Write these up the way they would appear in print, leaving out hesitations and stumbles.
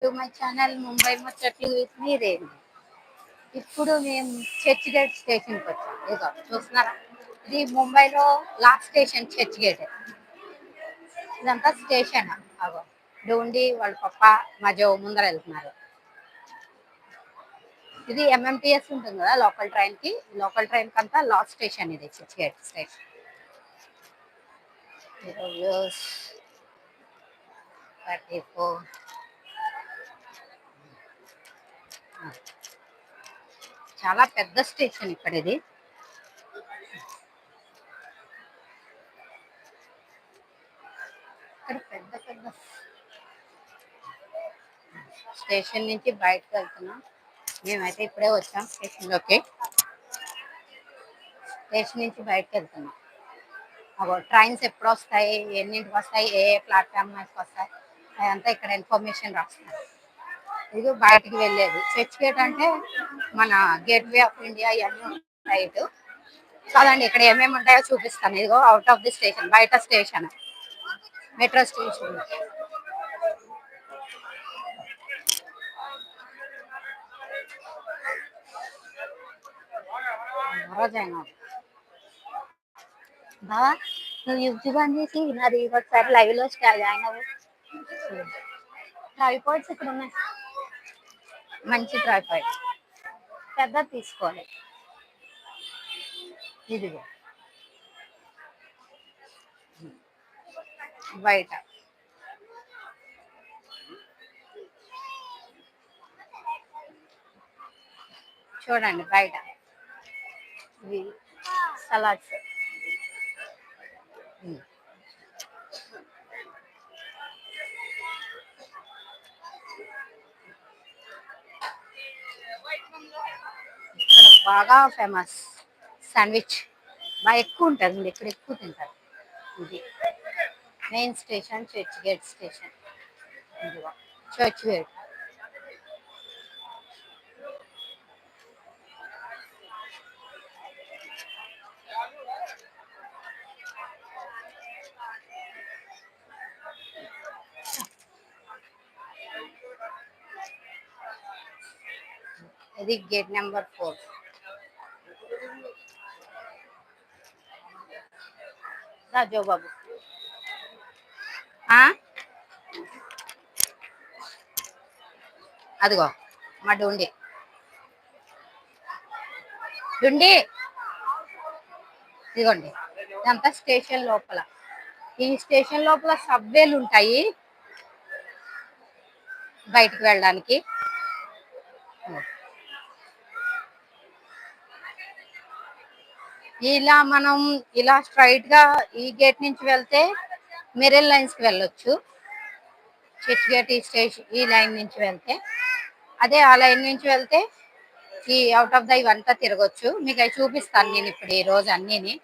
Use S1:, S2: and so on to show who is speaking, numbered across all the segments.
S1: To my channel Mumbai ముచ్చట్లు with me Renu. ఇప్పుడు మేము చర్చ్ గేట్ స్టేషన్కి వచ్చాం. ఇదిగో చూస్తున్నారా, ఇది ముంబైలో లాస్ట్ స్టేషన్ చర్చ్ గేట్. ఇదంతా స్టేషన్. అగో డోండి వాళ్ళ పప్ప మజో ముందర వెళ్తున్నారు. ఇది ఎంఎంటిఎస్ ఉంటుంది కదా లోకల్ ట్రైన్ కి. లోకల్ ట్రైన్ కంతా లాస్ట్ స్టేషన్ ఇది చర్చ్ గేట్ స్టేషన్. చాలా పెద్ద స్టేషన్ ఇక్కడ ఇది. ఇక్కడ పెద్ద పెద్ద స్టేషన్ నుంచి బయటకు వెళ్తున్నాం. మేమైతే ఇప్పుడే వచ్చాం స్టేషన్లోకి. స్టేషన్ నుంచి బయటకు వెళ్తున్నాం. అగో ట్రైన్స్ ఎప్పుడు వస్తాయి, ఎన్నింటికి వస్తాయి, ఏ ప్లాట్ఫామ్ వస్తాయి అదంతా ఇక్కడ ఇన్ఫర్మేషన్ రాస్తారు. ఇది బయటికి వెళ్ళేది చర్చ్ గేట్ అంటే మన గేట్వే ఆఫ్ ఇండియా ఇవన్నీ ఉంటాయి. కాదండి, ఇక్కడ ఏమేమి ఉంటాయో చూపిస్తాను. ఇదిగో అవుట్ ఆఫ్ ది స్టేషన్, బయట స్టేషన్, మెట్రో స్టేషన్. బావా, నువ్వు యూట్యూబ్ అని చేసి నాది ఒకసారి లైవ్ లో జాయిన్ అవ్వు. ట్రైపాడ్స్ ఇక్కడ ఉన్నాయి, మంచి ట్రైపాడ్ పెద్ద తీసుకోవాలి. ఇదిగో బయట చూడండి, బయట ఇవి సలాడ్స్. ఇక్కడ బాగా ఫేమస్ శాండ్విచ్, బాగా ఎక్కువ ఉంటుంది. ఇక్కడ ఎక్కువ తింటారు. ఇది main station church gate station. ఇదిగో చర్చ్ గేట్. ఇది గేట్ నెంబర్ 4. రాజో బాబు అదిగో మా డుండి ఇదిగోండి. ఇదంతా స్టేషన్ లోపల. ఈ స్టేషన్ లోపల సబ్వేలు ఉంటాయి బయటకు వెళ్ళడానికి. ఇలా మనం ఇలా స్ట్రైట్ గా ఈ గేట్ నుంచి వెళ్తే మెరైన్ లైన్స్ కి వెళ్ళొచ్చు. చర్చ్ గేట్ ఈ స్టేషన్ ఈ లైన్ నుంచి వెళ్తే, అదే ఆ లైన్ నుంచి వెళ్తే ఈ అవుట్ ఆఫ్ ద ఇవంతా తిరగొచ్చు. మీకు అవి చూపిస్తాను నేను ఇప్పుడు ఈ రోజు అన్నిని.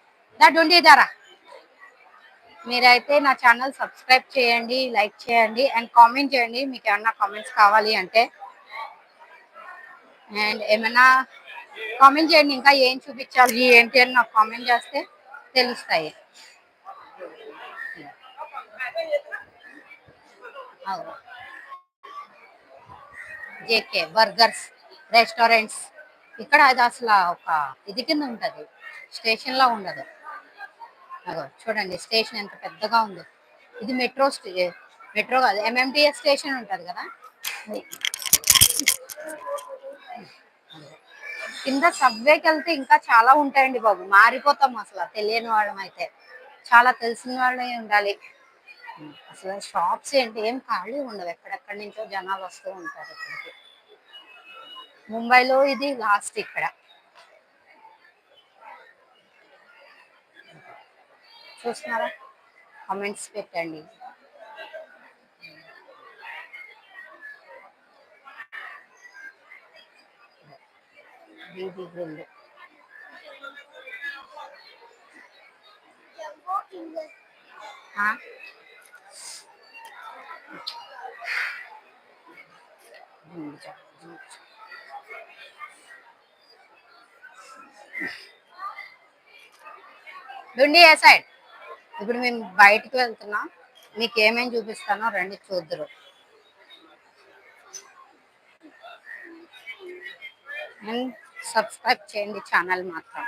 S1: ఉండి ధరా. మీరైతే నా ఛానల్ సబ్స్క్రైబ్ చేయండి, లైక్ చేయండి అండ్ కామెంట్ చేయండి మీకు ఏమన్నా కామెంట్స్ కావాలి అంటే. అండ్ ఏమైనా కామెంట్ చేయండి, ఇంకా ఏం చూపించాలి ఏంటి అని నాకు కామెంట్ చేస్తే తెలుస్తాయి. JK burgers restaurants. ఇక్కడ అది అసలు ఒక ఇది కింద ఉంటుంది, స్టేషన్ లో ఉండదు. అదో చూడండి స్టేషన్ ఎంత పెద్దగా ఉందో. ఇది మెట్రో మెట్రో కాదు, ఎంఎంటిఎస్ స్టేషన్ ఉంటుంది కదా. కింద సబ్వేకి వెళ్తే ఇంకా చాలా ఉంటాయండి బాబు, మారిపోతాం అసలు తెలియని వాళ్ళం అయితే. చాలా తెలిసిన వాళ్ళే ఉండాలి. అసలు షాప్స్ ఏంటి ఏం ఖాళీ ఉండవు, ఎక్కడెక్కడి నుంచో జనాలు వస్తూ ఉంటారు ఇక్కడికి. ముంబైలో ఇది లాస్ట్. ఇక్కడ చూస్తున్నారా, కామెంట్స్ పెట్టండి. వీధి గ్రిల్. డుండి ఏ సైడ్. ఇప్పుడు మేము బయటకు వెళ్తున్నాం, మీకు ఏమేమి చూపిస్తానో రండి చూద్దరు. అండ్ సబ్స్క్రైబ్ చేయండి ఛానల్ మాత్రం.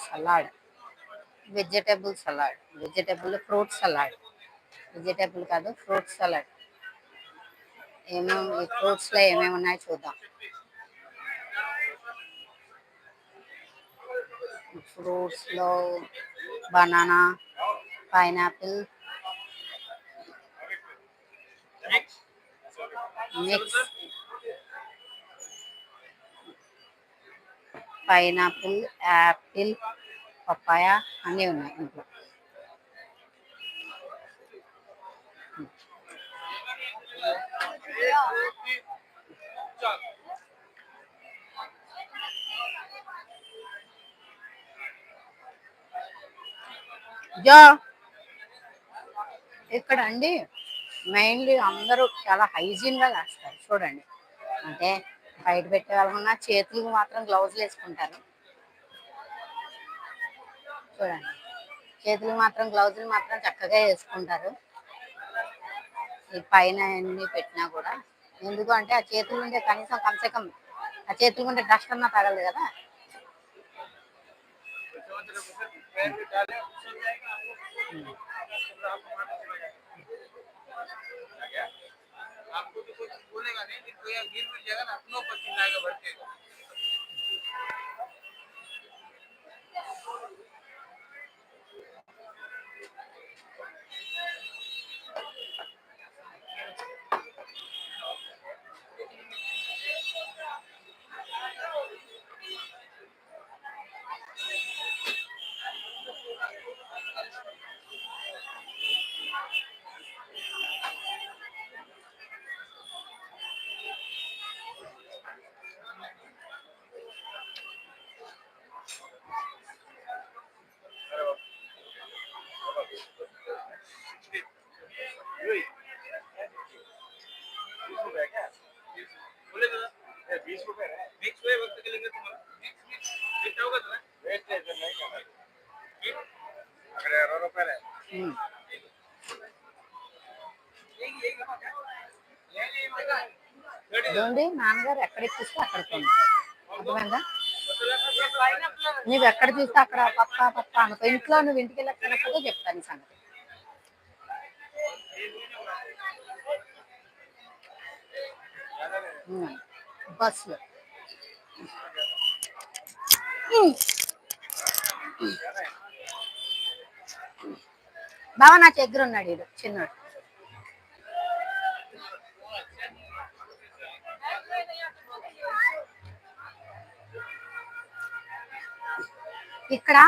S1: Salad, vegetable salad, fruit salad, vegetable కాదు ఫ్రూట్ సలాడ్. ఈ ఫ్రూట్స్లో ఏమేమి ఉన్నాయో చూద్దాం. ఫ్రూట్స్లో banana, pineapple, mix, pineapple, apple, papaya అన్నీ ఉన్నాయి ఇంట్లో. ఇక్కడ అండి మెయిన్లీ అందరూ చాలా హైజీన్గా చేస్తారు చూడండి. అంటే బయట పెట్టే వాళ్ళకున్నా చేతులకు మాత్రం గ్లౌజులు వేసుకుంటారు చూడండి. చేతులకు మాత్రం గ్లౌజులు మాత్రం చక్కగా వేసుకుంటారు. ఈ పైన అన్ని పెట్టినా కూడా ఎందుకు అంటే ఆ చేతులు ఉండే కనీసం కమ్సే ఆ చేతులు ఉండే డస్ట్ అన్నా తగలదు కదా. చూడండి నాన్నగారు ఎక్కడ చూస్తే అక్కడ అర్థమైందా. నువ్వు ఎక్కడ చూస్తే అక్కడ పప్ప పప్ప అనుకో. ఇంట్లో నువ్వు ఇంటికి వెళ్ళకపోతే చెప్తాను సంగతి. బస్సులో బావ నా దగ్గర ఉన్నాడు వీడు చిన్నోడు. ఇక్కడ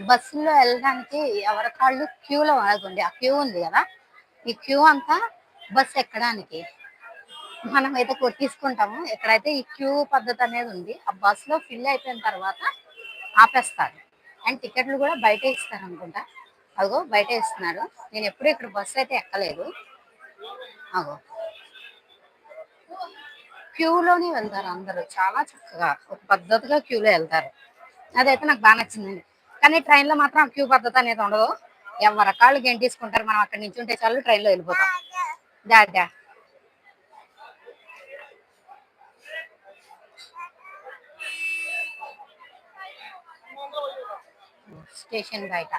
S1: బస్సులో వెళ్ళడానికి ఎవరి కాళ్ళు క్యూలో ఆగండి. ఆ క్యూ ఉంది కదా, ఈ క్యూ అంతా బస్సు ఎక్కడానికి. మనం అయితే తీసుకుంటాము. ఎక్కడైతే ఈ క్యూ పద్ధతి అనేది ఉంది ఆ బస్సులో ఫిల్ అయిపోయిన తర్వాత ఆపేస్తారు. అండ్ టికెట్లు కూడా బయట ఇస్తారు అనుకుంటా. అగో బయట ఇస్తున్నారు. నేను ఎప్పుడు ఇక్కడ బస్సు అయితే ఎక్కలేదు. అగో క్యూలోనే వెళ్తారు అందరూ, చాలా చక్కగా ఒక పద్ధతిగా క్యూలో వెళ్తారు. అదైతే నాకు బాగా నచ్చిందండి. కానీ ట్రైన్లో మాత్రం క్యూ పద్ధతి అనేది ఉండదు. ఎవరి కాళ్ళు గెంటేసుకుంటారు. మనం అక్కడి నుంచి ఉంటే చాలు ట్రైన్లో వెళ్ళిపోతాం. దా స్టేషన్ బయట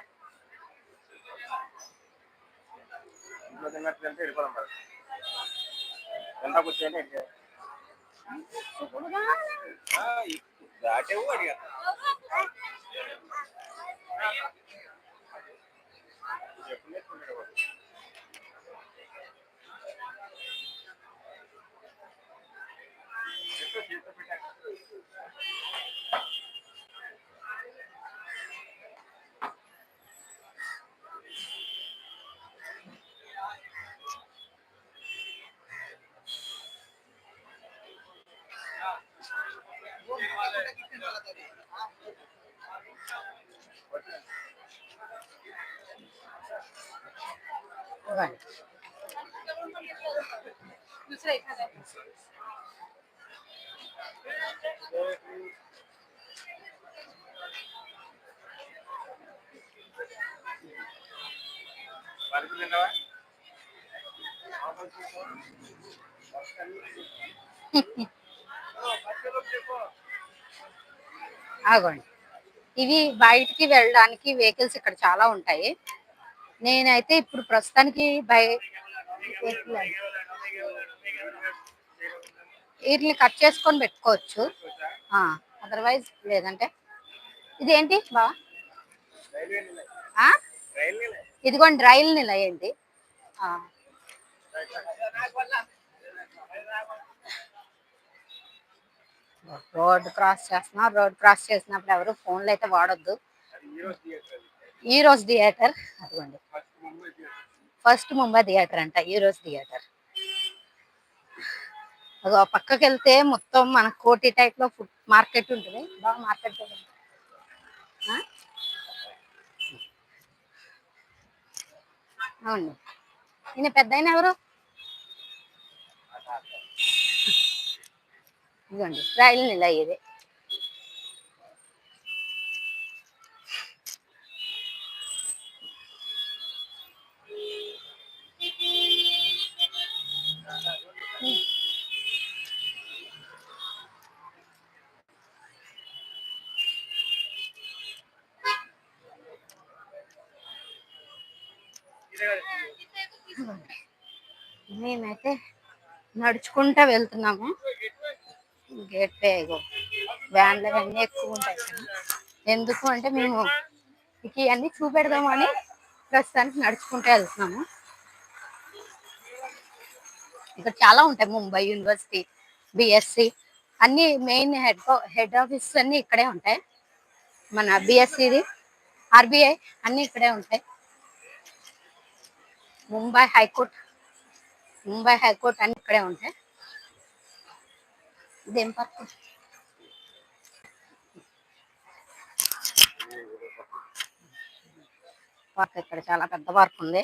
S1: ఆగోండి. ఇవి బయటికి వెళ్ళడానికి వెహికల్స్ ఇక్కడ చాలా ఉంటాయి. నేనైతే ఇప్పుడు ప్రస్తుతానికి వీటిని కట్ చేసుకొని పెట్టుకోవచ్చు. అదర్వైజ్ లేదంటే ఇదేంటి బా ఇదిగోండి రైలు నిలయండి. రోడ్ క్రాస్ చేస్తున్నా. రోడ్ క్రాస్ చేసినప్పుడు ఎవరు ఫోన్లు అయితే వాడొద్దు. ఈ రోజు థియేటర్ అదిగోండి, ఫస్ట్ ముంబై థియేటర్ అంట ఈ రోజు థియేటర్. అది పక్కకి వెళ్తే మొత్తం మన కోటి టైప్ లో ఫుడ్ మార్కెట్ ఉంటుంది. బాగా మార్కెట్ అవును. ఈయన పెద్ద ఆయన ఎవరు? ఇదిగోండి రైలు నిలయ ఇది. మేమైతే నడుచుకుంటా వెళ్తున్నాము. గేట్ వే వ్యాన్లు అన్నీ ఎక్కువ ఉంటాయి కదా. ఎందుకు అంటే మేము ఇవన్నీ చూపెడదామని ప్రస్తుతానికి నడుచుకుంటూ వెళ్తున్నాము. ఇక్కడ చాలా ఉంటాయి. ముంబై యూనివర్సిటీ, బిఎస్సి అన్ని మెయిన్ హెడ్ ఆఫీస్ అన్ని ఇక్కడే ఉంటాయి. మన బిఎస్సిది, ఆర్బిఐ అన్ని ఇక్కడే ఉంటాయి. ముంబై హైకోర్టు అన్ని ఇక్కడే ఉంటాయి. ఇదేం పార్క్? పార్క్ ఇక్కడ చాలా పెద్ద పార్క్ ఉంది.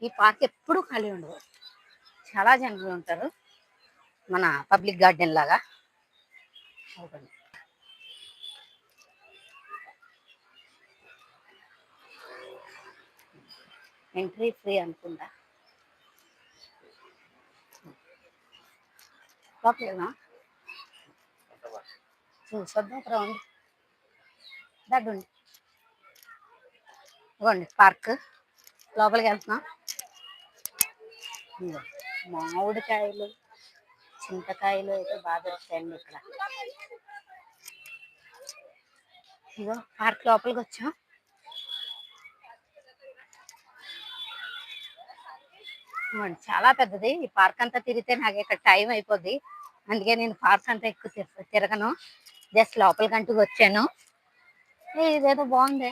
S1: ఈ పార్క్ ఎప్పుడూ ఖాళీ ఉండదు, చాలా జనాలు ఉంటారు. మన పబ్లిక్ గార్డెన్ లాగా. ఎంట్రీ ఫ్రీ అనుకుంటా. లోపలేనా చూసొద్దాం రౌండ్. దగ్గండి ఇవ్వండి పార్క్ లోపలికి వెళ్తున్నాం. మామిడికాయలు, చింతకాయలు అయితే బాగా దొరుకుతాయండి ఇక్కడ. ఇగో పార్క్ లోపలికి వచ్చాం. చాలా పెద్దది. ఈ పార్క్ అంతా తిరిగితే నాకు ఇక్కడ టైం అయిపోద్ది. అందుకే నేను పార్క్ అంతా ఎక్కువ తిరగను. జస్ట్ లోపలికంటూ వచ్చాను. ఇదేదో బాగుంది.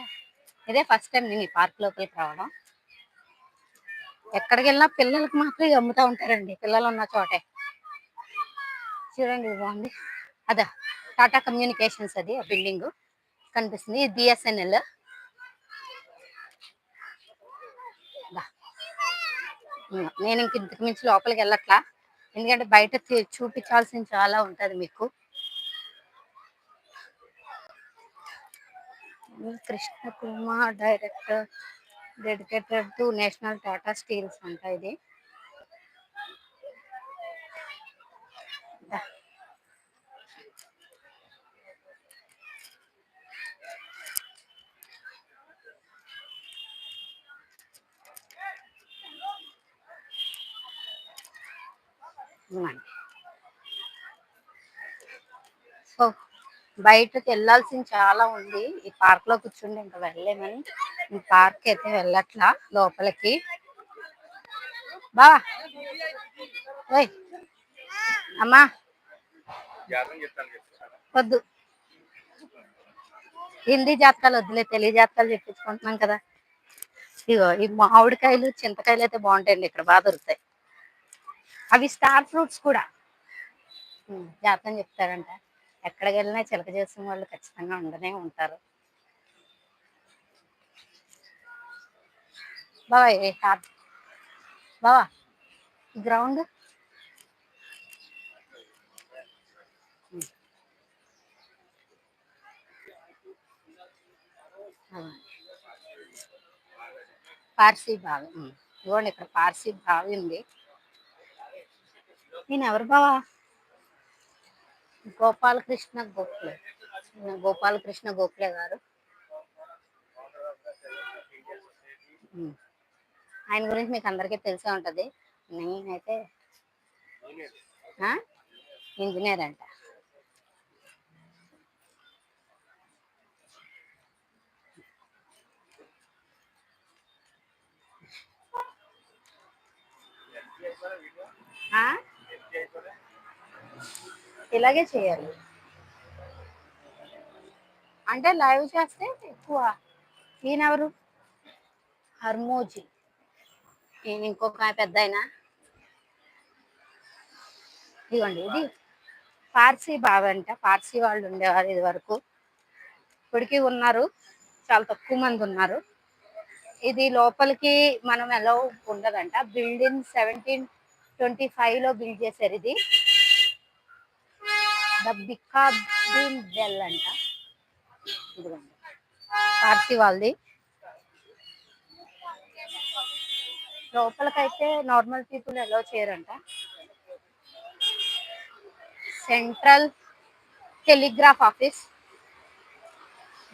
S1: ఇదే ఫస్ట్ టైం నేను ఈ పార్క్ లోపలికి రావడం. ఎక్కడికి వెళ్ళినా పిల్లలకి మాత్రం అమ్ముతా ఉంటారండి, పిల్లలు ఉన్న చోటే. చూడండి ఇది బాగుంది. అదా టాటా కమ్యూనికేషన్స్, అది ఆ బిల్డింగ్ కనిపిస్తుంది. ఇది బిఎస్ఎన్ఎల్. నేను ఇంతకు మించి లోపలికి వెళ్ళట్లా, ఎందుకంటే బయట చూపించాల్సింది చాలా ఉంటుంది మీకు. Krishna Kumar director, dedicated to national Tata steels అంట ఇది. సో బయటకు వెళ్ళాల్సింది చాలా ఉంది. ఈ పార్క్ లో కూర్చుంటే ఇంకా వెళ్ళలేమని ఈ పార్క్ అయితే వెళ్ళట్లా లోపలికి. బా ఓయ్ అమ్మా వద్దు, హిందీ జాతకాలు వద్దులే, తెలుగు జాతకాలు చెప్పించుకుంటున్నాం కదా. ఇగో ఈ మామిడికాయలు, చింతకాయలు అయితే బాగుంటాయండి, ఇక్కడ బాగా దొరుకుతాయి. అవి స్టార్ ఫ్రూట్స్ కూడా జాతకం చెప్తారంట. ఎక్కడికి వెళ్ళినా చిలక చేసిన వాళ్ళు ఖచ్చితంగా ఉండనే ఉంటారు. బావా బావా గ్రౌండ్ పార్సీ బావి. ఇదిగోండి ఇక్కడ పార్సీ బావి ఉంది. నేను ఎవరు బావా? గోపాలకృష్ణ గోఖలే. గోపాలకృష్ణ గోఖలే గారు. ఆయన గురించి మీకు అందరికీ తెలిసే ఉంటది. నేనైతే ఇంజనీర్ అంట. ఇలాగే చేయాలి అంటే లైవ్ చేస్తే ఎక్కువ. ఈయనెవరు? హర్మోజీ. ఈయన ఇంకొక పెద్ద ఆయన. ఇదిగోండి ఇది పార్సీ బావి అంట. పార్సీ వాళ్ళు ఉండేవారు ఇది వరకు. ఇప్పటికీ ఉన్నారు, చాలా తక్కువ మంది ఉన్నారు. ఇది లోపలికి మనం ఎలా ఉండదంట. బిల్డింగ్ 1725లో బిల్డ్ చేశారు. ఇది ద బికాబిన్ బెల్ అంట. ఇదిగోండి పార్సీ వాళ్ళది. లోపలికైతే నార్మల్ పీపుల్ ఎలా చేయరంట. Central telegraph office,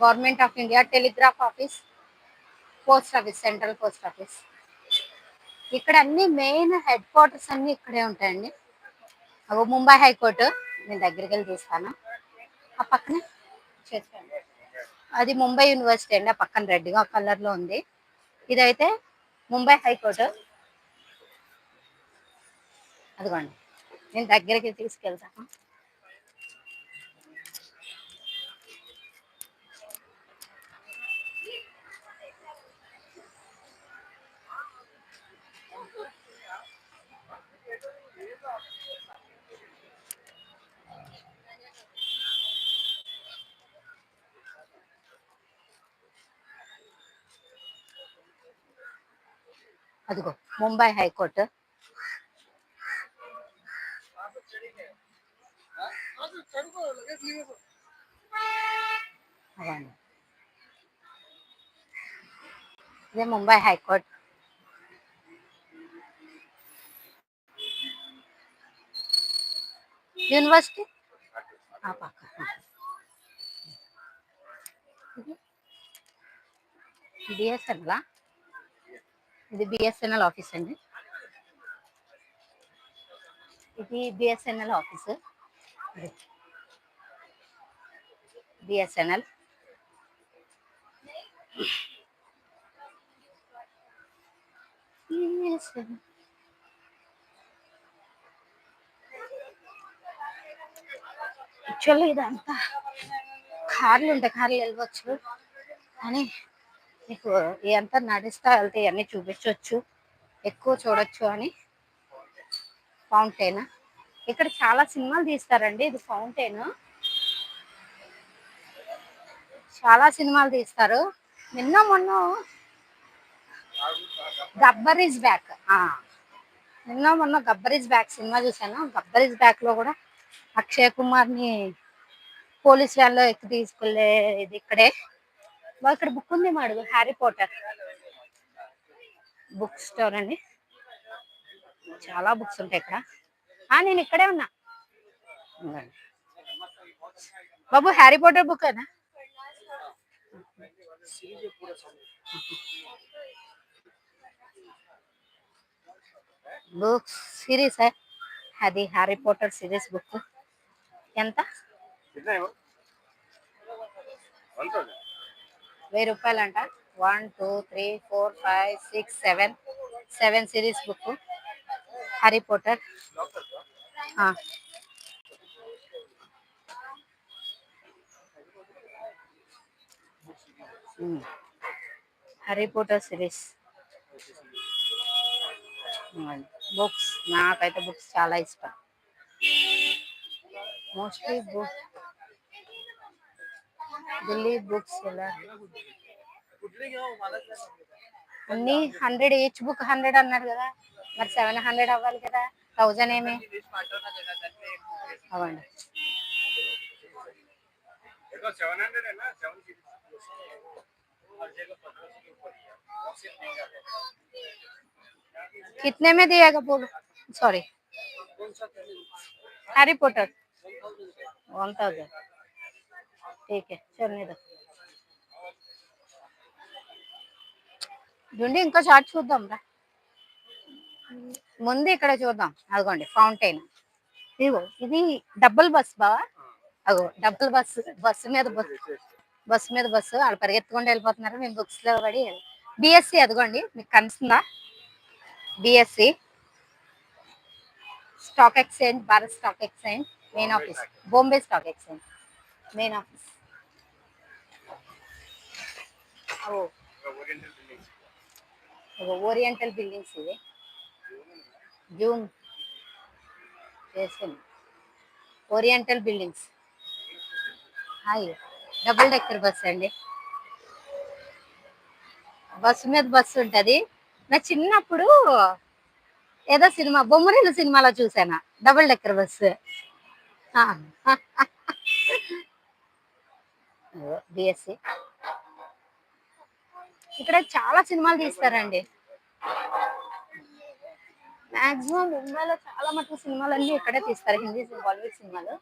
S1: government of India telegraph office, post office, central post office. ఇక్కడ అన్ని మెయిన్ హెడ్ క్వార్టర్స్ అన్ని ఇక్కడే ఉంటాయండి. అవి ముంబై హైకోర్టు. నేను దగ్గరికి వెళ్ళి తీస్తాను. ఆ పక్కనే చేస్తాను. అది ముంబై యూనివర్సిటీ అండి. ఆ పక్కన రెడ్గా కలర్లో ఉంది. ఇదైతే ముంబై హైకోర్టు. అదిగోండి నేను దగ్గరికి తీసుకెళ్తాను. అదిగో ముంబై హైకోర్టు. ఇదే ముంబై హైకోర్టు. యూనివర్సిటీ ఆ పక్క. బిఎస్ఎన్ఎల్. ఇది బిఎస్ఎన్ఎల్ ఆఫీస్ అండి. ఇది బిఎస్ఎన్ఎల్ ఆఫీసు. బిఎస్ఎన్ఎల్. యాక్చువల్లీ ఇదంతా కార్లు ఉంటాయి, కార్లు వెళ్ళవచ్చు. కానీ మీకు ఇదంతా నడుస్తా వెళ్తే ఇవన్నీ చూపించవచ్చు, ఎక్కువ చూడొచ్చు అని. ఫౌంటైన్. ఇక్కడ చాలా సినిమాలు తీస్తారండి. ఇది ఫౌంటైన్. చాలా సినిమాలు తీస్తారు. నిన్న మొన్న గబ్బర్ ఇస్ బ్యాక్. నిన్న మొన్న గబ్బర్ ఇస్ బ్యాక్ సినిమా చూసాను. గబ్బర్ ఇస్ బ్యాక్ లో కూడా అక్షయ్ కుమార్ ని పోలీస్ వ్యాన్లో ఎక్కి తీసుకెళ్లే ఇది ఇక్కడే. ఇక్కడ బుక్ ఉంది మాడు, హ్యారీ పోటర్ బుక్ స్టోర్ అండి. చాలా బుక్స్ ఉంటాయి ఇక్కడ. నేను ఇక్కడే ఉన్నా బాబు. హ్యారీ పోటర్ బుక్ అయినా బుక్స్ సిరీస్. అది హ్యారీ పోటర్ సిరీస్ బుక్. ఎంత? 1000 రూపాయలంట. 1 2 3 4 5 6 7 series book Harry Potter. Harry Potter series books. నాకైతే బుక్స్ చాలా ఇష్టం. మోస్ట్లీ బుక్ ఢిల్లీ బుక్స్ ఎలా అన్ని 100 ఈచ్ బుక్ 100 అన్నారు కదా, మరి 700 అవ్వాలి కదా. 1000 ఏమి అవ్వండి. कितने में दिएगा बोलो? Sorry, Harry Potter 1000। ठीक है, चलने दो। జుండి ఇంకో షార్ట్ చూద్దాం రా. ముందు ఇక్కడ చూద్దాం, అదిగోండి ఫౌంటైన్. ఇదిగో ఇది డబుల్ బస్ బావా. అగో డబుల్ బస్సు, బస్సు వాళ్ళు పరిగెత్తుకుంటూ వెళ్ళిపోతున్నారు. మేము బుక్స్ లో పడి బిఎస్సి అదిగోండి మీకు కనిపిస్తుందా? BSc stock exchange, Bharat stock exchange main office, Bombay stock exchange main office. Oriental buildings ఇవి. జూమ్ చేసుకుని oriental buildings. Hi, double decker bus అండి. బస్సు మీద బస్సు ఉంటది. నా చిన్నప్పుడు ఏదో సినిమా, బొమ్మరిల్లు సినిమాలో చూసాను డబుల్ డెక్కర్ బస్సు. బిఎస్సి ఇక్కడ చాలా సినిమాలు తీస్తారండి. మాక్సిమం ముంబైలో చాలా మటుకు సినిమాలు అన్ని ఇక్కడే తీస్తారు, హిందీ బాలీవుడ్ సినిమాలు.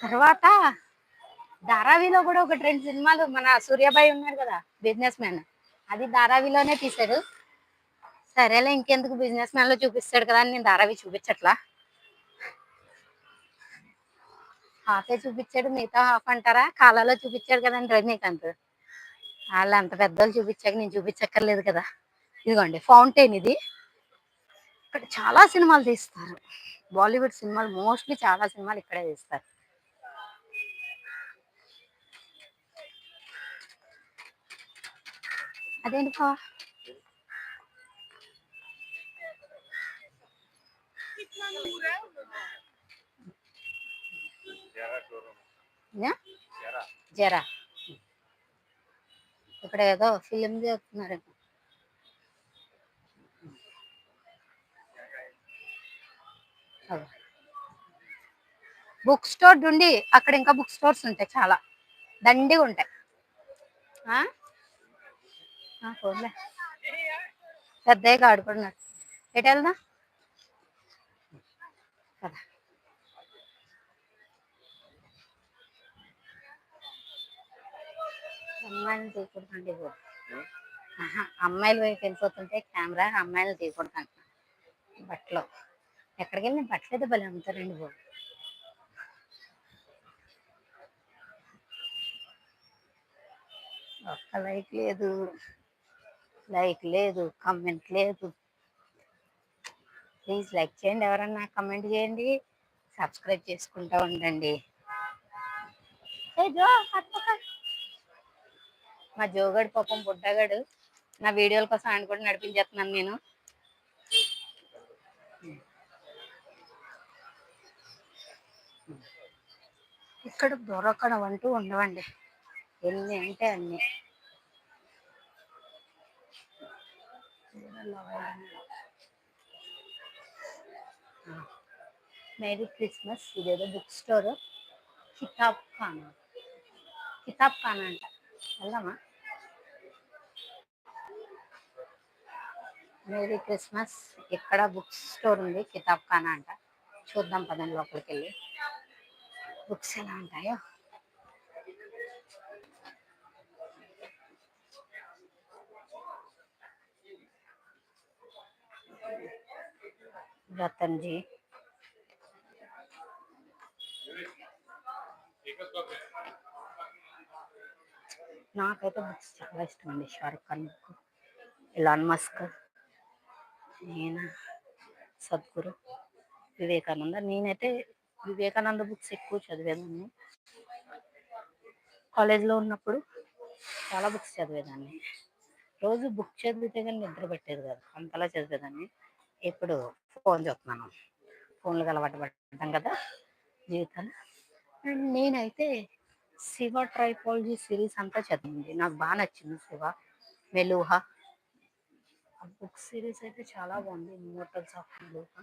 S1: తర్వాత ధారావిలో కూడా ఒకటి రెండు సినిమాలు, మన సూర్యాబాయి ఉన్నాడు కదా బిజినెస్ మ్యాన్, అది ధారావిలోనే తీశారు. సరేలే, ఇంకెందుకు బిజినెస్ మ్యాన్ లో చూపిస్తాడు కదా అని నేను ధారావి చూపించట్లా. హాఫే చూపించాడు, మిగతా హాఫ్ అంటారా కాలాలో చూపించాడు కదండి రజనీకాంత్. వాళ్ళు అంత పెద్దోళ్ళు చూపించాక నేను చూపించక్కర్లేదు కదా. ఇదిగోండి ఫౌంటైన్ ఇది. ఇక్కడ చాలా సినిమాలు తీస్తారు, బాలీవుడ్ సినిమాలు మోస్ట్లీ చాలా సినిమాలు ఇక్కడే తీస్తారు. అదేంటి బా జరా ఇక్కడ ఏదో ఫిలిం చేస్తున్నారు. బుక్ స్టోర్ నుండి అక్కడ ఇంకా బుక్ స్టోర్స్ ఉంటాయి, చాలా దండిగా ఉంటాయి. పోలే పెద్దగా ఆడుకున్నారు. ఎటు వెళ్దా కదా. అమ్మాయిలు తీయకూడదండి, అమ్మాయిలు వైపు వెళ్ళిపోతుంటే కెమెరా అమ్మాయిలు తీయకూడదు అంట. బట్టలు ఎక్కడికి వెళ్ళిన బట్టలు అయితే భలే అమ్ముతారండి బాబు. ఒక్క లైక్ లేదు, కమెంట్ లేదు. ప్లీజ్ లైక్ చేయండి, ఎవరన్నా కమెంట్ చేయండి, సబ్స్క్రైబ్ చేసుకుంటూ ఉండండి. మా జోగడు పాపం బుడ్డగాడు, నా వీడియోల కోసం ఆయన కూడా నడిపించేస్తున్నాను నేను. ఇక్కడ దొరకడం అంటూ ఉండవండి, ఎన్ని అంటే అన్ని. మేరీ క్రిస్మస్, ఇదేదో బుక్ స్టోర్, కితాబ్ ఖానా అంట. వెళ్దామా? మేరీ క్రిస్మస్, ఇక్కడ బుక్ స్టోర్ ఉంది, కితాబ్ ఖానా అంట. చూద్దాం పదండి లోపలికి వెళ్ళి బుక్స్ ఎలా ఉంటాయో. రతన్జీ, నాకైతే బుక్స్ చాలా ఇష్టం అండి. Shahrukh Khan book, Elon Musk, నేను సద్గురు, వివేకానంద. నేనైతే వివేకానంద బుక్స్ ఎక్కువ చదివేదాన్ని. కాలేజ్లో ఉన్నప్పుడు చాలా బుక్స్ చదివేదాన్ని. రోజు బుక్ చదివితే కానీ నిద్ర పెట్టేది కాదు, అంతలా చదివేదాన్ని. ఇప్పుడు ఫోన్ చూస్తున్నాను, ఫోన్లకు అలవాటు పడ్డాం కదా జీవితాలు. అండ్ నేనైతే శివ ట్రైపాలజీ సిరీస్ అంతా చదివింది, నాకు బాగా నచ్చింది. శివ, మెలూహ, ఆ బుక్ సిరీస్ అయితే చాలా బాగుంది. Immortals of Meluha.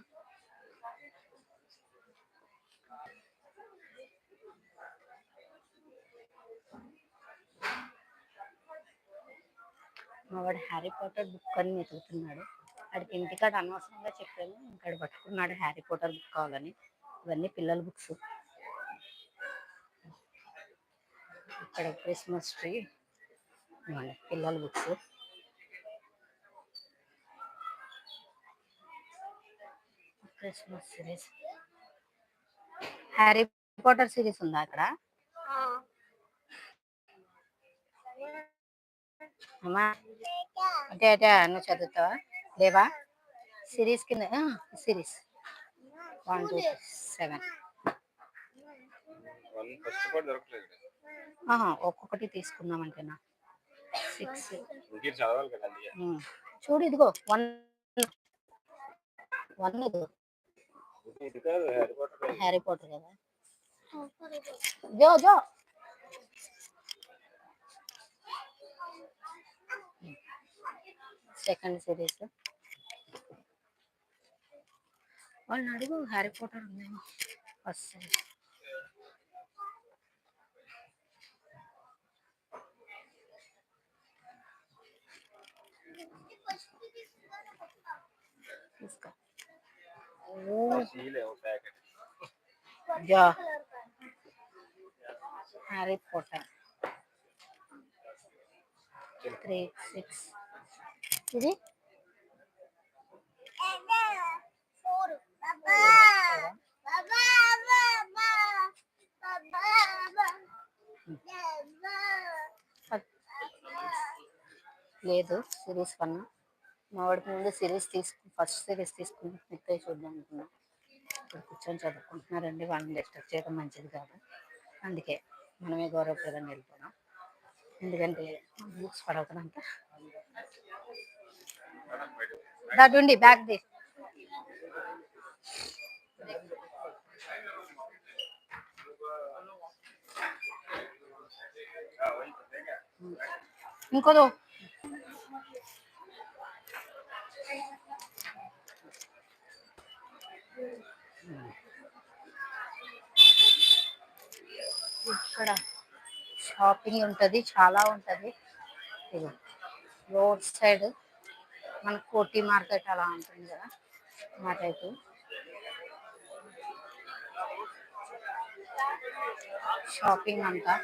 S1: మా వాడు హ్యారీ పాటర్ బుక్ అని వెతుకుతున్నాడు. వాడికి ఇంటికాడ అనవసరంగా చెప్పాను, ఇక్కడ పట్టుకున్నాడు హ్యారీ పాటర్ బుక్ కావాలని. ఇవన్నీ పిల్లల బుక్స్. ఇక్కడ క్రిస్మస్ ట్రీ, పిల్లల books. Christmas series, Harry Potter series ఉందా అక్కడ? అమ్మా అంటే అంటే నువ్వు చదువుతావా? లేవా సిరీస్ కింద? సిరీస్ 1 2 7 ఒక్కొక్కటి తీసుకుందామంటేనా 6. చూడు ఇదిగో 1 ఇదిగో హ్యారీ పాటర్ కదా. జో జో సెకండ్ సిరీస్. వాళ్ళని అడుగు హ్యారీ పాటర్ ఉందేమో ఫస్ట్ సిరీస్. తీసుకో. జా హ్యారీ పాటర్ 3 6. ఇది లేదు సిరీస్ కన్నా మా వాడికి ముందు సిరీస్ ఫస్ట్ సిరీస్ తీసుకుని మిగతా చూద్దాం అనుకున్నా. ఇప్పుడు కూర్చొని చదువుకుంటున్నారండి, వాళ్ళని డిస్టర్బ్ చేయడం మంచిది కాదు. అందుకే మనమే గౌరవప్రదంగా వెళ్ళిపోదాం, ఎందుకంటే బుక్స్ పడవుతానంట. దాటుండి బ్యాగ్ ది. ఇంకోదో ఇక్కడ షాపింగ్ ఉంటుంది, చాలా ఉంటుంది. ఇది రోడ్ సైడ్ మన కోటి మార్కెట్ అలా ఉంటుంది కదా, మా టైపు. షాపింగ్ అంతా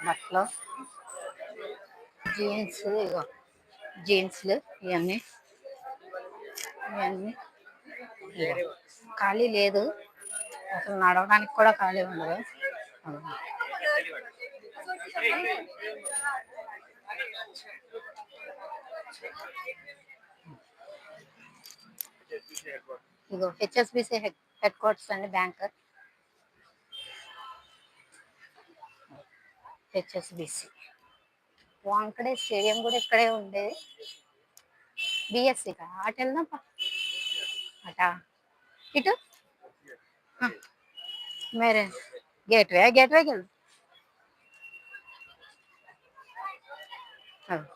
S1: బట్టలు, జీన్స్, ఇగో జీన్స్లు ఇవన్నీ ఇవన్నీ. ఖాళీ లేదు అసలు, నడవడానికి కూడా ఖాళీ ఉండదు. ఇగో హెచ్ఎస్బిసి హెడ్ క్వార్టర్స్ అండి, బ్యాంక్ హెచ్ఎస్బిసి. వాంకడే స్టేడియం కూడా ఇక్కడే ఉండేది. బిఎస్సి అటు వెళ్దాం అటా ఇటు మేరే గేట్వేకి వెళ్దాం.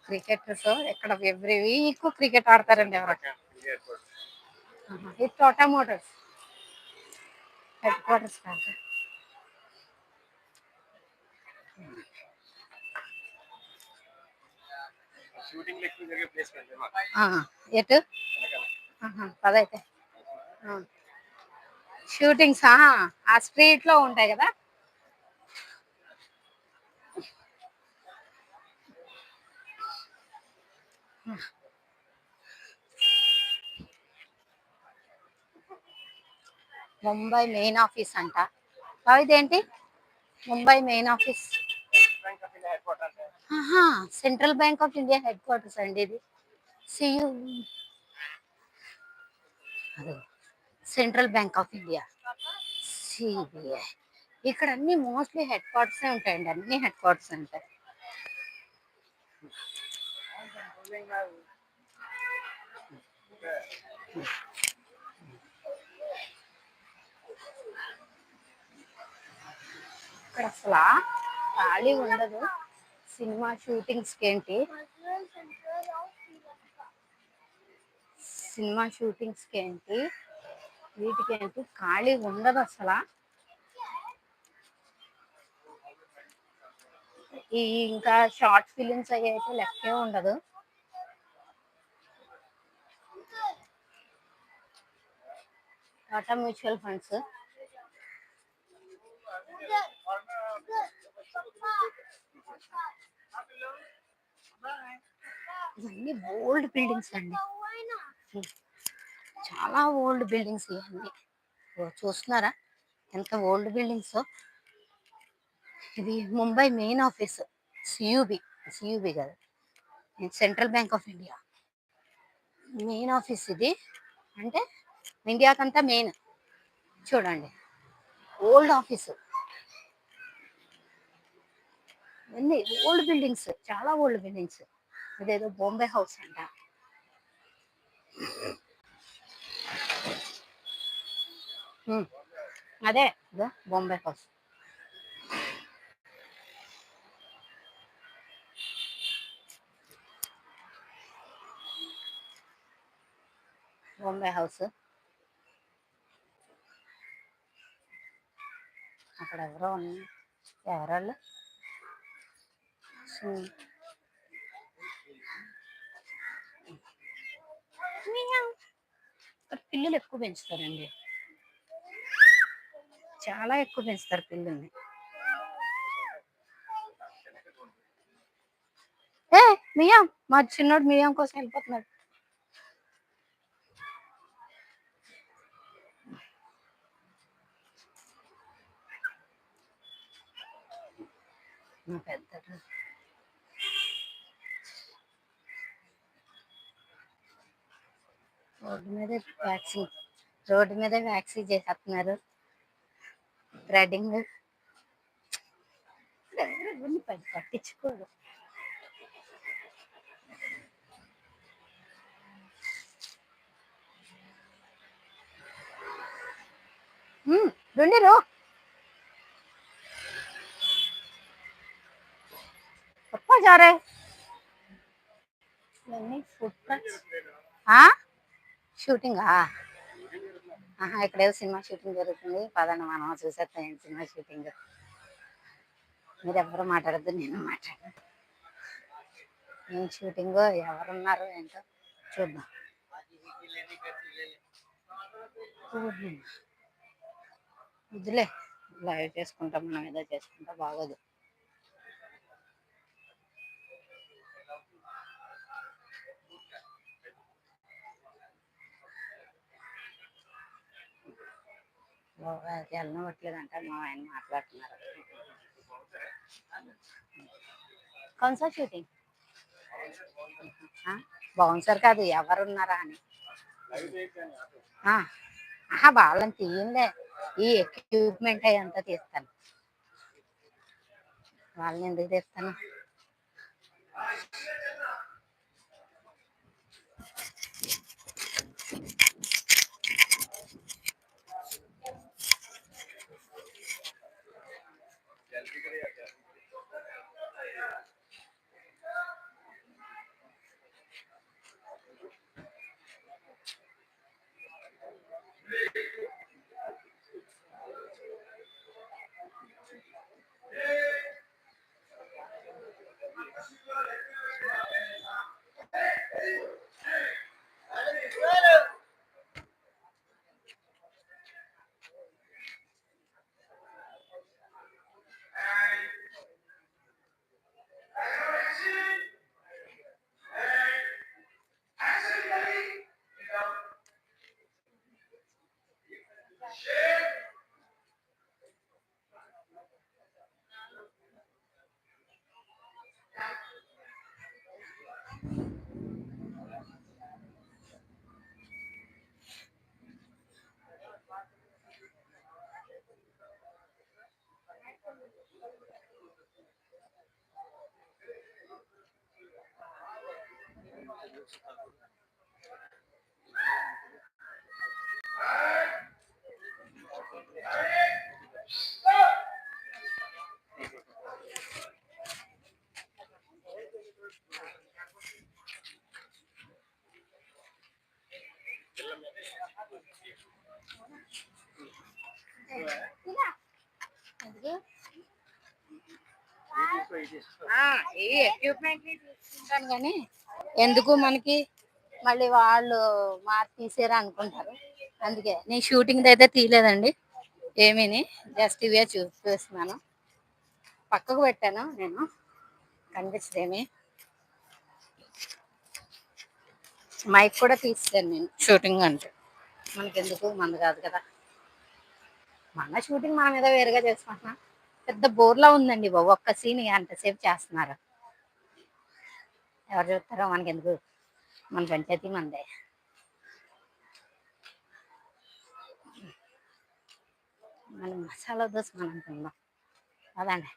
S1: క్రికెటర్స్ ఇక్కడ ఎవ్రీ వీక్ క్రికెట్ ఆడతారండి ఎవరు. ఇది టాటా మోటార్స్ హెడ్ క్వార్టర్స్ కాదు. ఎటు పదైతే షూటింగ్స్ ఆ స్ట్రీట్ లో ఉంటాయి కదా. ముంబై మెయిన్ ఆఫీస్ అంట. ఇదేంటి Mumbai main office? Central Bank of India headquarters అండి ఇది. సియు Central Bank of India, CBI. ఇక్కడ అన్ని మోస్ట్లీ హెడ్ క్వార్టర్స్ ఉంటాయండి, అన్ని హెడ్ క్వార్టర్స్ ఉంటాయి. ఇక్కడ అసలు ఖాళీ ఉండదు. సినిమా షూటింగ్స్కి ఏంటి, సినిమా షూటింగ్స్కి ఏంటి, వీటికి ఏంటి ఖాళీ ఉండదు అసలు. ఈ ఇంకా షార్ట్ ఫిలిమ్స్ అవి అయితే లెక్కే ఉండదు. టాటా మ్యూచువల్ ఫండ్స్ ఇవన్నీ ఓల్డ్ బిల్డింగ్స్ అండి. చాలా ఓల్డ్ బిల్డింగ్స్ ఇవన్నీ. చూస్తున్నారా ఎంత ఓల్డ్ బిల్డింగ్స్. ఇది ముంబై మెయిన్ ఆఫీస్. సియుబి. సియుబి కదా, central Bank of India main office ఇది. అంటే ఇండియాకంతా మెయిన్. చూడండి ఓల్డ్ ఆఫీసు. ఇవన్నీ ఓల్డ్ బిల్డింగ్స్, చాలా ఓల్డ్ బిల్డింగ్స్. ఇదేదో బాంబే హౌస్ అంట. అదే బాంబే హౌస్. బాంబే హౌస్. అక్కడ ఎవరో ఎవరాళ్ళు పిల్లులు ఎక్కువ పెంచుతారండి, చాలా ఎక్కువ పెంచుతారు పిల్లుల్ని. మియాం, మా చిన్నోడు మియాం కోసం వెళ్ళిపోతున్నాడు. పెద్ద రోడ్డు మీద వ్యాక్సిన్ చేసేస్తున్నారు. థ్రెడ్డింగ్ పట్టించుకోరు. రుండిరు పప్పా జారే షూటింగా. ఇక్కడేదో సినిమా షూటింగ్ జరుగుతుంది. పదండి మనం చూసేస్తాం ఏంటి సినిమా షూటింగ్. మీరు ఎవరు మాట్లాడద్దు, నేను మాట్లాడను. ఏం షూటింగో, ఎవరున్నారు ఏంటో చూద్దాం. వద్దులే, లైవ్ చేసుకుంటాం, మనం ఏదో చేసుకుంటా బాగోదు. వెళ్ళవట్లేదంట, మా ఆయన మాట్లాడుతున్నారు. కౌన్సా షూటింగ్ బౌన్సర్ కాదు, ఎవరున్నారా అని. వాళ్ళని తీయండే, ఈ ఎక్విప్మెంట్ అయ్యంతా తీస్తాను. వాళ్ళని ఎందుకు తీస్తాను. ఈ ఎక్విప్మెంట్ తీసుకుంటాను కానీ ఎందుకు మనకి మళ్ళీ వాళ్ళు మార్క్ తీసారా అనుకుంటారు. అందుకే నేను షూటింగ్ అయితే తీయలేదండి ఏమీని, జస్ట్ ఇవే చూస్తున్నాను. పక్కకు పెట్టాను నేను, కనిపిస్తేమి మైక్ కూడా తీస్తాను నేను. షూటింగ్ అంటే మనకెందుకు, మంది కాదు కదా. మన షూటింగ్ మన మీద వేరుగా చేసుకుంటున్నాం. పెద్ద బోర్లా ఉందండి బాబు, ఒక్క సీన్ ఎంతసేపు చేస్తున్నారు. ఎవరు చూస్తారో మనకెందుకు, మన పంచాయతీ మందే. మనం మసాలా దోశ మనం తిందాం అదండి.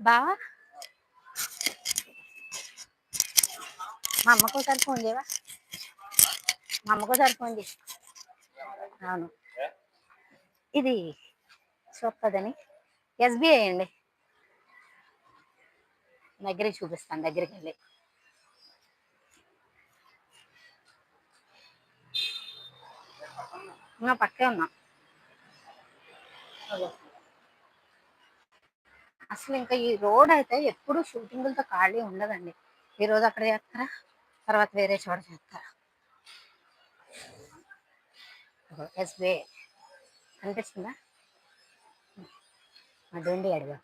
S1: బావా మా అమ్మకు ఒకసారి ఫోన్ చేయవా, మా అమ్మకు ఒకసారి ఫోన్ చేయి. అవును, ఇది చూస్తుందని ఎస్బీఐ అండి. దగ్గరికి చూపిస్తాను, దగ్గరికి వెళ్ళి. నా పక్కే ఉన్నా. అసలు ఇంకా ఈ రోడ్ అయితే ఎప్పుడు షూటింగులతో ఖాళీ ఉండదండి. ఈ రోజు అక్కడ చేస్తారా, తర్వాత వేరే చోట చేస్తారా. ఎస్బీఐ కనిపిస్తుందా, అదేంటి అడిగా.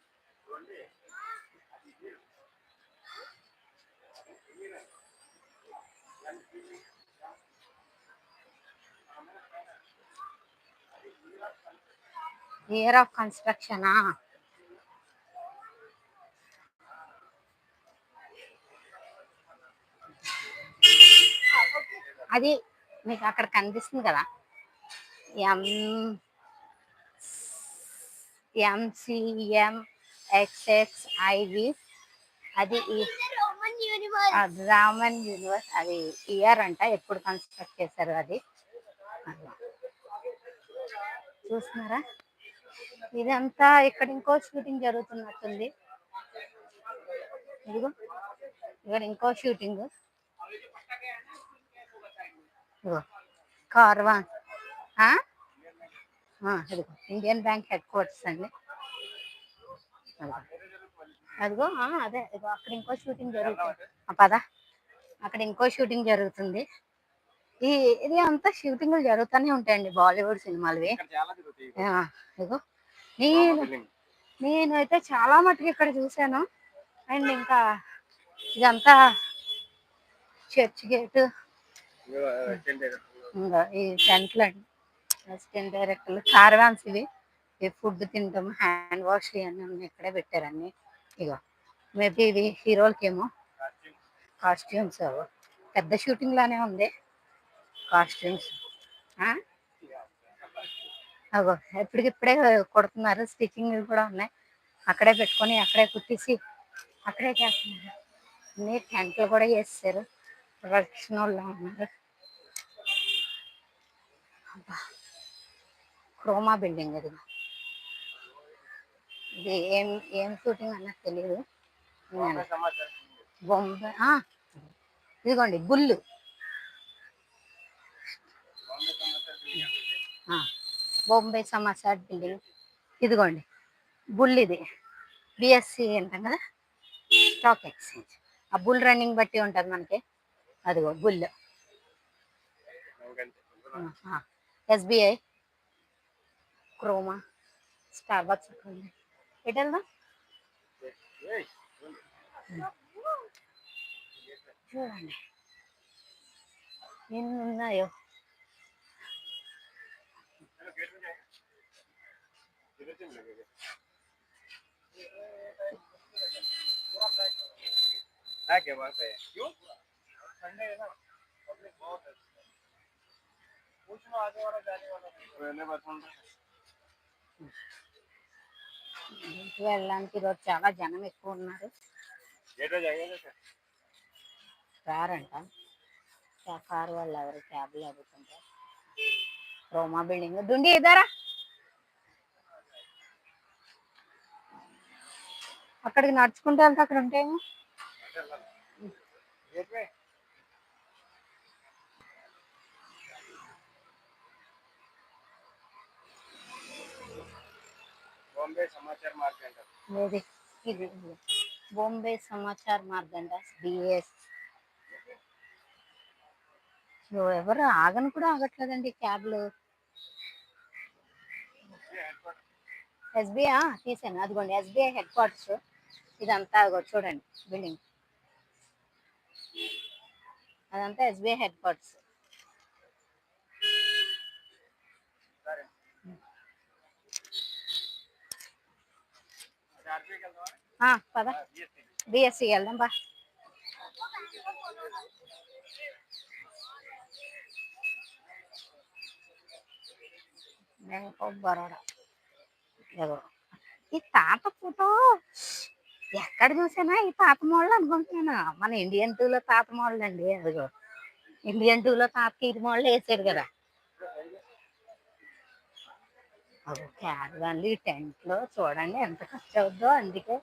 S1: ఇయర్ ఆఫ్ కన్స్ట్రక్షనా, అది మీకు అక్కడ కనిపిస్తుంది కదా, MCMXXIV, అది రామన్ యూనివర్స్. అది ఇయర్ అంట, ఎప్పుడు కన్స్ట్రక్ట్ చేశారు అది. చూస్తున్నారా, ఇదంతా ఇక్కడ ఇంకో షూటింగ్ జరుగుతున్నట్టుంది. ఇదిగో ఇక్కడ ఇంకో షూటింగ్. ఇదిగో కార్వాన్, ఇదిగో ఇండియన్ బ్యాంక్ హెడ్ క్వార్టర్స్ అండి. అదిగో అదే, ఇదిగో అక్కడ ఇంకో షూటింగ్ జరుగుతుంది. పద, అక్కడ ఇంకో షూటింగ్ జరుగుతుంది. ఇది అంతా షూటింగ్లు జరుగుతూనే ఉంటాయండి బాలీవుడ్ సినిమాలవి. ఇదిగో నేనైతే చాలా మటుకు ఇక్కడ చూశాను. అండ్ ఇంకా ఇదంతా చర్చ్ గేట్, ఈ టెంట్లు అండి, అసిస్టెంట్ డైరెక్టర్లు, కార్వాన్స్ ఇవి. ఫుడ్ తింటాం, హ్యాండ్ వాష్ అన్నీ ఉన్నాయి, ఇక్కడే పెట్టారన్ని. ఇగో మేబీ ఇవి హీరోలకేమో కాస్ట్యూమ్స్. పెద్ద షూటింగ్ లానే ఉంది కాస్ట్యూమ్స్. అగో ఇప్పటికిప్పుడే కొడుతున్నారు, స్టిచ్చింగ్ కూడా ఉన్నాయి. అక్కడే పెట్టుకొని అక్కడే కుట్టేసి అక్కడే చేస్తున్నారు. అన్ని టెంట్లు కూడా చేస్తారు, ప్రొడక్షన్ వాళ్ళు ఉన్నారు. క్రోమా బిల్డింగ్ అది. ఇది ఏం షూటింగ్ అన్నది తెలియదు. బొంబే, ఇదిగోండి బుల్లు, బొంబే సమాచార్ బిల్డింగ్. ఇదిగోండి బుల్, ఇది బిఎస్సి అంటాం కదా, స్టాక్ ఎక్స్చేంజ్. ఆ బుల్ రన్నింగ్ బట్టి ఉంటుంది మనకి. అదిగో bull. SBI, Croma, Starbucks. ఎటు వెళ్దాం చూడండి ఎన్ని ఉన్నాయో. వెళ్ళడానికి ఈరోజు చాలా జనం ఎక్కువ ఉన్నారు. కారంట, కారు వాళ్ళు ఎవరు క్యాబ్లు అడుగుతుంటారు. రోమా బిల్డింగ్ దుండి ఇదారా, అక్కడికి నడుచుకుంటూ వెళ్తే అక్కడ ఉంటాయేమో. బాంబే సమాచార్ మార్కెట్, ఇది బాంబే సమాచార్ మార్గండ బిఎస్. ఎవరు ఆగను కూడా ఆగట్లేదండి క్యాబ్లు. ఎస్బీఐ తీసాను, అదిగోండి ఎస్బీఐ హెడ్ క్వార్టర్స్. ఇదంతా అదిగో చూడండి బిల్డింగ్, అదంతా ఎస్బీఐ హెడ్ క్వార్టర్స్. పద బిఎస్సి వెళ్దాం బా. Bank of Baroda. ఇదిగో ఈ తాత ఫోటో ఎక్కడ చూసినా ఈ తాత మోడల్ అనుకుంటున్నాను. మన ఇండియన్ టూలో తాత మోడల్ అండి. అదిగో ఇండియన్ టూలో తాతకి ఇది మోడల్ వేసాడు కదా. అదో క్యారవాన్లు ఈ టెంట్లో చూడండి ఎంత ఖర్చు అవుద్దో. అందుకే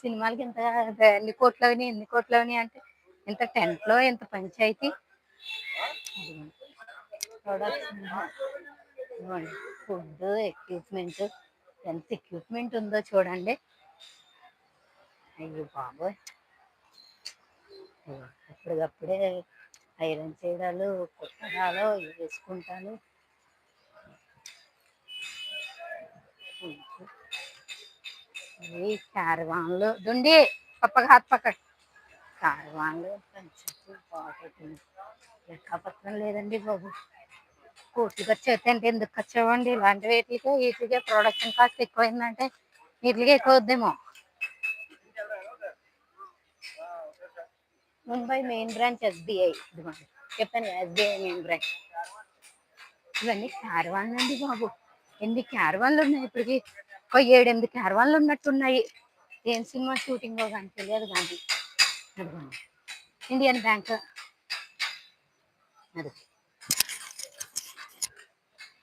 S1: సినిమాలకి ఇంత ఎన్ని కోట్లు అవని ఎన్ని కోట్లు అవని అంటే ఇంత టెంట్లో ఇంత పంచాయతీ. ప్రొడక్ట్స్, ఫుడ్, ఎక్విప్మెంట్, ఎంత ఎక్విప్మెంట్ ఉందో చూడండి. అయ్యో బాబోయ్, అప్పటికప్పుడే ఐరన్ చేయడాలు, కుట్టడాలు వేసుకుంటాను. ఈ క్యారవాన్లు దుండి పప్పగా హాత్ పక్కడ్. క్యారవాన్లు పంచాయతీ బాగుంటుంది. లెక్కపత్రం లేదండి బాబు. కోట్లు ఖర్చు అవుతాయి అంటే ఎందుకు ఖర్చు అవ్వండి ఇలాంటి వీటికే. వీటికే ప్రొడక్షన్ కాస్ట్ ఎక్కువైందంటే వీటికే ఎక్కువ అవుద్దేమో. Mumbai main branch SBI. ఇదిగోండి చెప్పాను ఎస్బీఐ మెయిన్ బ్రాంచ్. ఇవన్నీ క్యారవాన్లు అండి బాబు. ఎన్ని క్యారవాన్లు ఉన్నాయి ఇప్పటికి, ఒక 7-8 క్యారవాన్లు ఉన్నట్టున్నాయి. ఏం సినిమా షూటింగ్ కానీ తెలియదు కానీ. అదిగోండి ఇండియన్ బ్యాంక్. అది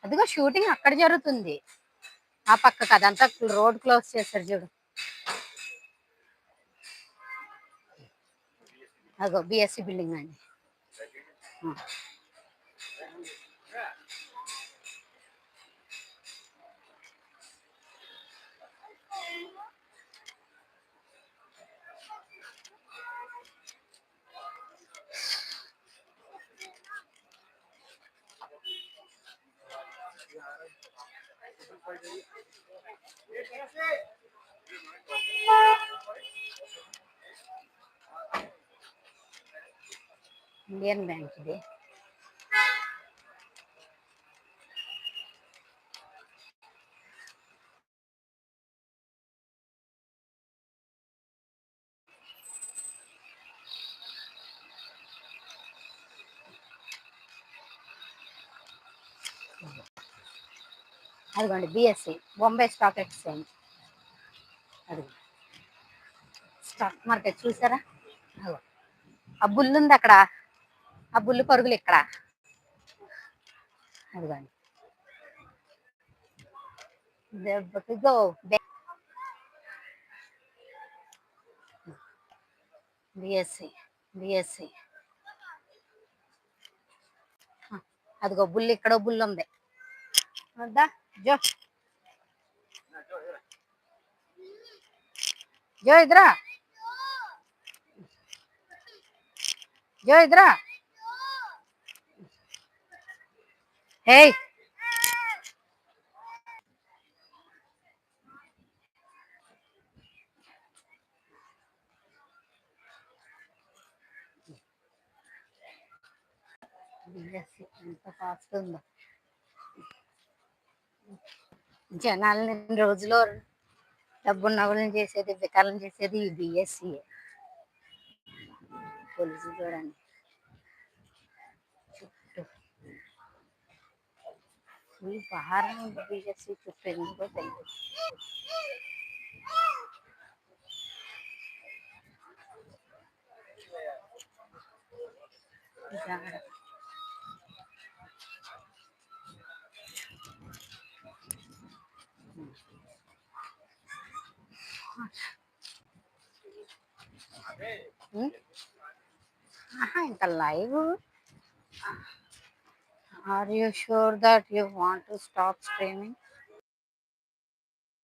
S1: అదిగో షూటింగ్ అక్కడ జరుగుతుంది. ఆ పక్కకు అదంతా రోడ్ క్లోజ్ చేశారు చూడు. అదిగో బిఎస్సి బిల్డింగ్ అండి. ఇండియన్ బ్యాంక్ ఇది. అదిగోండి బిఎస్సి బొంబై స్టాక్ ఎక్స్చేంజ్. అది స్టాక్ మార్కెట్ చూసారా. ఆ బుల్లు ఉంది అక్కడ, ఆ బుల్లు పరుగులు ఇక్కడ. అదిగోండి దెబ్బకిగో బిఎస్సి బిఎస్సి. అదిగో బుల్లు, ఇక్కడ బుల్లు ఉంది. వద్దా జో జో ఇద్దరా, జో ఇద్దరా. హే బిఎస్సి ఎంత కాస్ట్ ఉందో. జనాలని రోజులో డబ్బున్న వాళ్ళని చేసేది, వికాలం చేసేది ఈ బిఎస్సి. పోలీసు చూడండి చుట్టూ ఫుల్ పహారం బిఎస్సి చుట్టూ. ఎందుకో తెలియదు. ఇంకా live. Are you sure that you want to stop streaming?